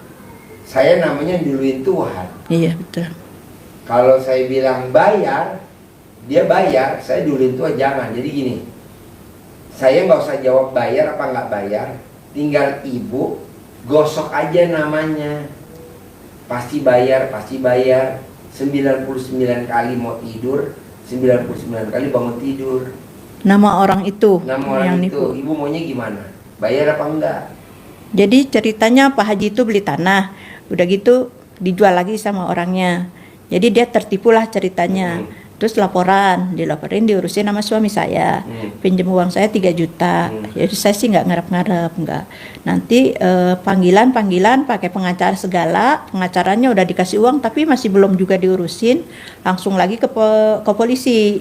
saya namanya duluin Tuhan. Iya, betul. Kalau saya bilang bayar, dia bayar, saya duluin Tuhan. Jangan. Jadi gini, saya nggak usah jawab bayar apa nggak bayar, tinggal ibu gosok aja namanya. Pasti bayar, pasti bayar. 99 kali mau tidur, 99 kali bangun tidur. Nama orang itu Nama orang yang itu, nipu. ibu maunya gimana? Bayar apa enggak? Jadi ceritanya Pak Haji itu beli tanah, udah gitu dijual lagi sama orangnya. Jadi dia tertipulah ceritanya. Terus dilaporin diurusin sama suami saya. Pinjam uang saya 3 juta. Jadi saya sih nggak ngarep-ngarep, nggak. Nanti panggilan pakai pengacara segala, pengacaranya udah dikasih uang tapi masih belum juga diurusin, langsung lagi ke polisi.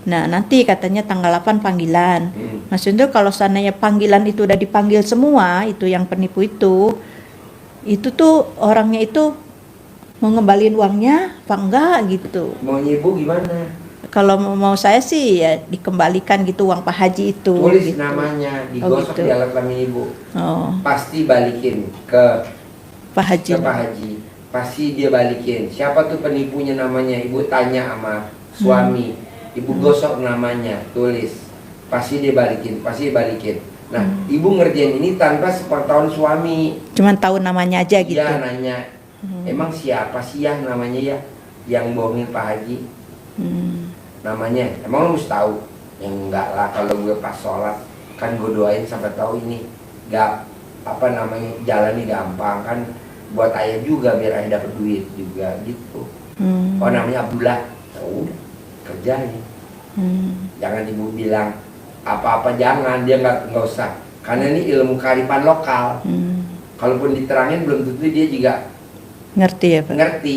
Nah, nanti katanya tanggal 8 panggilan. Maksudnya kalau seandainya panggilan itu udah dipanggil semua, itu yang penipu itu tuh orangnya itu mau ngembaliin uangnya apa enggak gitu. Maunya ibu gimana? Kalau mau saya sih ya dikembalikan gitu uang Pak Haji itu. Tulis gitu. namanya, digosok gitu. di alat kelamin ibu. Oh, Pasti balikin ke Pak Haji. Pak Haji. Pasti dia balikin. Siapa tuh penipunya namanya? Ibu tanya sama suami. Ibu gosok namanya, tulis. Pasti dia balikin. Nah, ibu ngerjain ini tanpa sepengetahuan suami. Cuman tahu namanya aja gitu. Iya, nanya. Emang siapa sih ya namanya ya yang bohongin Pak Haji? Namanya, emang lu mesti tahu? Yang enggak lah, kalau gue pas sholat kan gue doain sampai tahu ini gak apa namanya jalannya gampang kan, buat ayah juga biar ayah dapat duit juga gitu. Oh namanya Abdullah, ya udah kerjain. Jangan ibu bilang apa-apa, jangan, dia nggak usah, karena ini ilmu kearifan lokal. Kalaupun diterangin belum tentu dia juga Ngerti ya Pak? ngerti.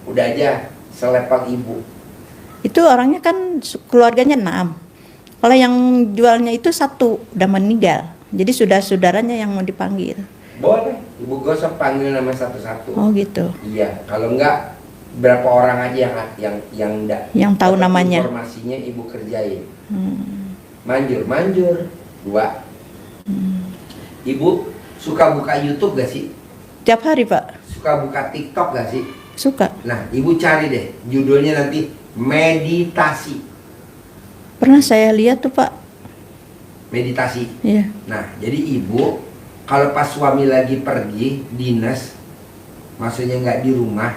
Udah aja selevel ibu. Itu orangnya kan keluarganya 6. Kalau yang jualnya itu 1 udah meninggal. Jadi sudah saudaranya yang mau dipanggil. Boleh, ibu gosok panggil nama satu-satu. Oh gitu. Iya, kalau enggak berapa orang aja yang enggak. Yang tahu namanya. Informasinya ibu kerjain. Manjur 2. Ibu suka buka YouTube gak sih? Tiap hari Pak? Suka buka TikTok gak sih? Suka. Nah, ibu cari deh judulnya nanti meditasi. Pernah saya lihat tuh Pak. Meditasi. Iya. Nah, jadi ibu kalau pas suami lagi pergi dinas, maksudnya nggak di rumah,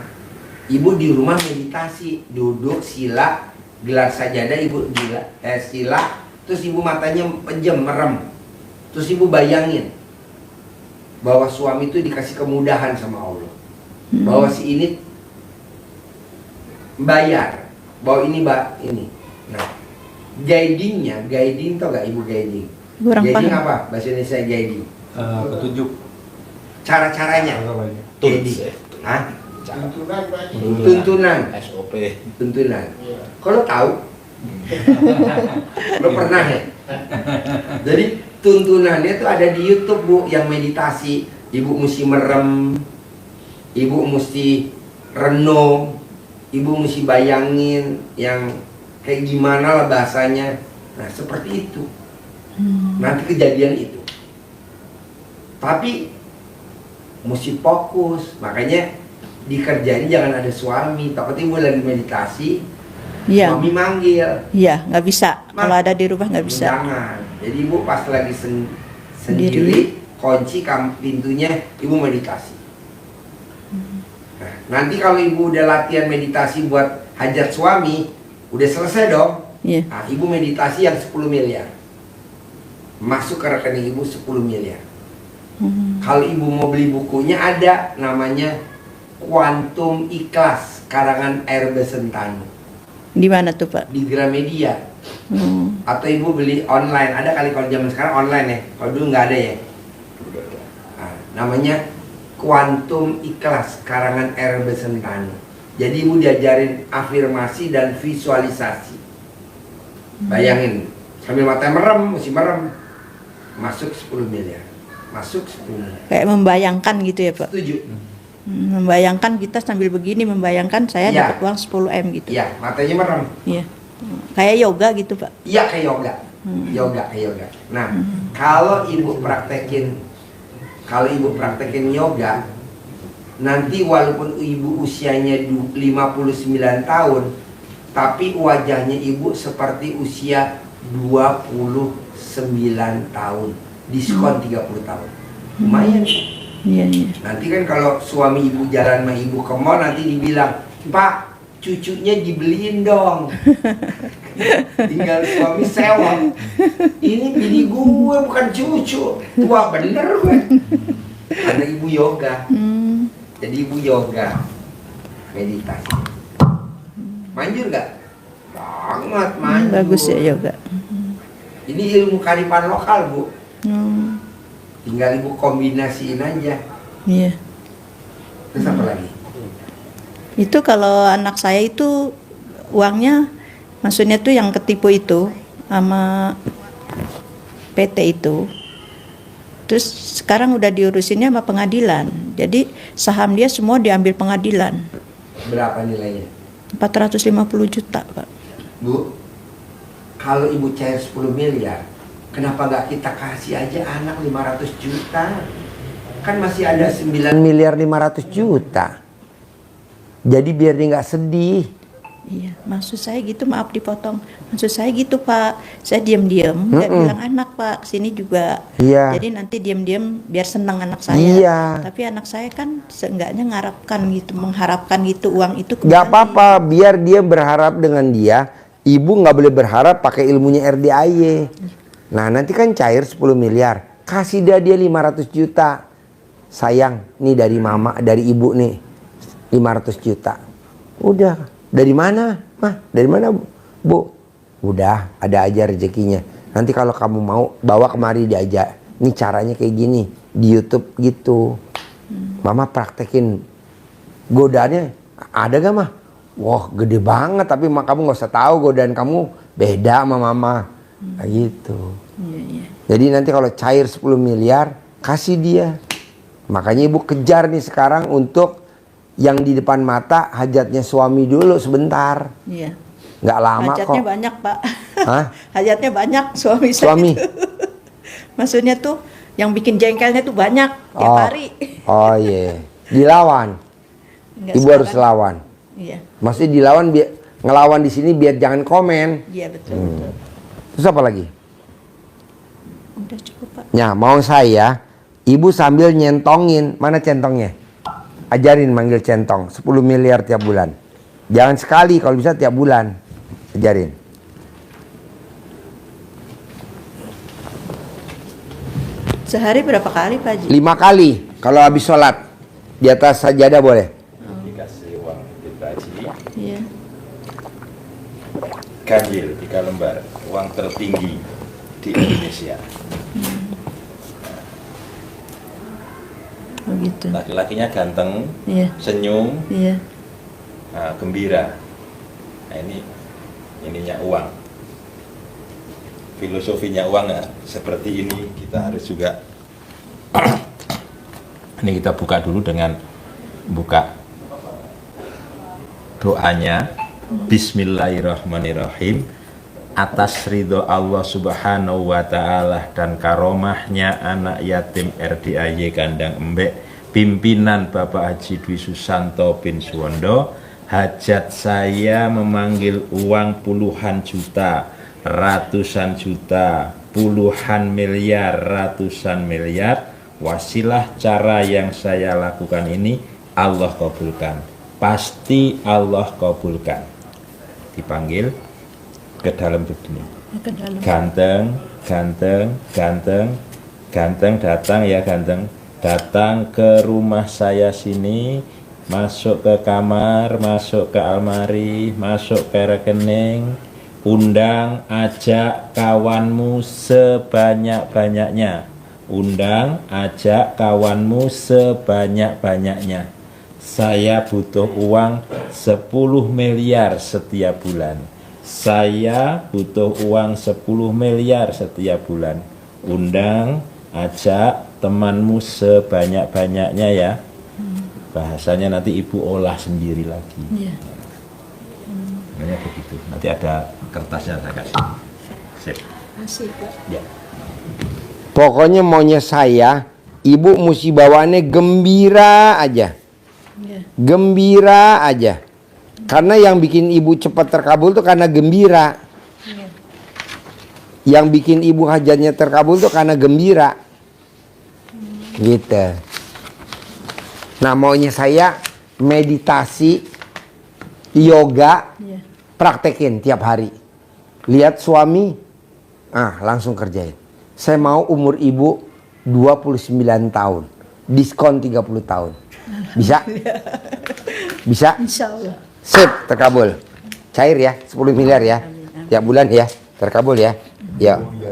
ibu di rumah meditasi, duduk sila, gelar sajadah ibu sila, terus ibu matanya pejam merem, terus ibu bayangin bahwa suami itu dikasih kemudahan sama Allah, bahwa si ini bayar, bahwa ini ini. Nah, guiding tau gak ibu guiding? Kurang Guiding paham. apa? Bahasa Indonesia guiding. Petunjuk. Cara-caranya. Guiding. Hah? Tuntunan. Tuntunan. SOP. Tuntunan. Kalau tahu? Lo pernah ya? Jadi tuntunannya tuh ada di YouTube bu, yang meditasi. Ibu mesti merem, ibu mesti renung, ibu mesti bayangin yang kayak gimana lah bahasanya. Nah seperti itu. Nanti kejadian itu. Tapi mesti fokus. Makanya dikerjain jangan ada suami. Takut ibu lagi meditasi, Iya. suami manggil. Iya, nggak bisa. Ma, Kalau ada di rumah nggak bisa. Jangan. Jadi ibu pas lagi sendiri, kunci pintunya, ibu meditasi. Nah, nanti kalau ibu udah latihan meditasi buat hajat suami, udah selesai dong. Iya. Nah, ibu meditasi yang 10 miliar. Masuk ke rekening ibu 10 miliar. Kalau ibu mau beli bukunya ada, namanya Kuantum Ikhlas karangan R.B. Sentanu. Di mana tuh Pak? Di Gramedia. Atau ibu beli online, ada kali kalau zaman sekarang online ya. Kalau dulu nggak ada ya. Nah, namanya Kuantum Ikhlas karangan R.B. Sentanu. Jadi ibu diajarin afirmasi dan visualisasi. Bayangin, sambil mata merem, mesti merem. Masuk 10 miliar. Masuk 10 miliar. Kayak membayangkan gitu ya Pak? Setuju? Membayangkan kita sambil begini, membayangkan saya Iya. dapat uang 10 M gitu. Iya, matanya merem. Iya. Kayak yoga gitu Pak. Iya, kayak yoga. Kayak yoga. Nah, kalau ibu praktekin yoga, nanti walaupun ibu usianya 59 tahun, tapi wajahnya ibu seperti usia 29 tahun, diskon 30 tahun. Lumayan. Iya, iya. Nanti kan kalau suami ibu jalan sama ibu ke mall, nanti dibilang, Pak, cucunya dibeliin dong. Tinggal suami sewa. Ini bini gue bukan cucu. Tua bener gue. Karena ibu yoga. Jadi ibu yoga, meditasi. Manjur gak? Sangat manjur. Bagus ya yoga. Ini ilmu kearifan lokal, Bu. Hmm, Tinggal ibu kombinasiin aja. iya. Terus apa lagi? Itu kalau anak saya itu uangnya, maksudnya tuh yang ketipu itu sama PT itu. Terus sekarang udah diurusinnya sama pengadilan. Jadi saham dia semua diambil pengadilan. Berapa nilainya? 450 juta, Pak. Bu, kalau ibu cair 10 miliar, kenapa nggak kita kasih aja anak 500 juta? Kan masih ada 9 miliar 500 juta. Jadi biar dia nggak sedih. Iya, maksud saya gitu, maaf dipotong. Maksud saya gitu, Pak. Saya diam-diam, nggak bilang anak, Pak. Kesini juga. Iya. Jadi nanti diam-diam biar senang anak saya. Iya. Tapi anak saya kan seenggaknya mengharapkan gitu uang itu kembali. Nggak apa-apa, biar dia berharap dengan dia. Ibu nggak boleh berharap pakai ilmunya RDIY. Nah nanti kan cair 10 miliar. Kasih dia 500 juta. Sayang, nih dari mama, dari ibu nih. 500 juta. Udah. Dari mana? Mah, dari mana, Bu? Udah, ada aja rezekinya. Nanti kalau kamu mau, bawa kemari diajak. Ini caranya kayak gini. Di YouTube gitu. Mama praktekin. Godaannya ada gak, Mah? Wah, gede banget. Tapi kamu gak usah tahu godaan kamu beda sama Mama. Kayak gitu. Iya, iya. Jadi nanti kalau cair 10 miliar, kasih dia. Makanya ibu kejar nih sekarang untuk yang di depan mata, hajatnya suami dulu sebentar. Iya. Nggak lama Hajatnya kok. banyak, Pak. Hah? Hajatnya banyak suami saya. Suami? Itu. Maksudnya tuh yang bikin jengkelnya tuh banyak tiap hari. Oh iya. Dilawan. Nggak Ibu suka harus kan? lawan. Iya. Maksudnya dilawan, ngelawan di sini biar jangan komen. Iya, betul. Terus apa lagi? Udah cukup, Pak. Ya, mau saya, ibu sambil nyentongin. Mana centongnya? Ajarin manggil centong 10 miliar tiap bulan. Jangan sekali, kalau bisa tiap bulan. Ajarin. Sehari berapa kali, Pak Haji? 5 kali kalau habis sholat. Di atas sajadah boleh. Dikasih uang Haji, Iya. ganjil 3 lembar, uang tertinggi di Indonesia. Oh gitu. Laki-lakinya ganteng, Iya. senyum, Iya. gembira. Nah ininya uang. Filosofinya uang seperti ini, kita harus juga. Ini kita buka dulu dengan buka doanya. Bismillahirrahmanirrahim. Atas ridho Allah subhanahu wa ta'ala dan karomahnya anak yatim RDIY Kandang Embek, pimpinan Bapak Haji Dwi Susanto bin Suwondo, hajat saya memanggil uang puluhan juta, ratusan juta, puluhan miliar, ratusan miliar. Wasilah cara yang saya lakukan ini Allah kabulkan, pasti Allah kabulkan. Dipanggil ke dalam begini, Ke dalam. ganteng, ganteng, ganteng, ganteng datang ya, ganteng datang ke rumah saya sini, masuk ke kamar, masuk ke almari, masuk ke rekening, undang, ajak kawanmu sebanyak-banyaknya, undang, ajak kawanmu sebanyak-banyaknya. Saya butuh uang 10 miliar setiap bulan. Saya butuh uang 10 miliar setiap bulan. Undang, ajak temanmu sebanyak-banyaknya ya. Bahasanya nanti ibu olah sendiri lagi. Iya. Namanya begitu. Nanti ada kertasnya saya kasih. Sip. Asik, Pak. Ya. Pokoknya maunya saya, ibu mesti bawaannya gembira aja. Iya. Gembira aja. Karena yang bikin ibu cepat terkabul tuh karena gembira. Iya. Yang bikin ibu hajatnya terkabul tuh karena gembira. Gitu. Nah maunya saya meditasi yoga, Iya. praktekin tiap hari. Lihat suami, langsung kerjain. Saya mau umur ibu 29 tahun, diskon 30 tahun. Bisa? Bisa? Insya Allah. Sip, terkabul. Cair ya, 10 miliar ya. Tiap bulan ya, terkabul ya. Ya.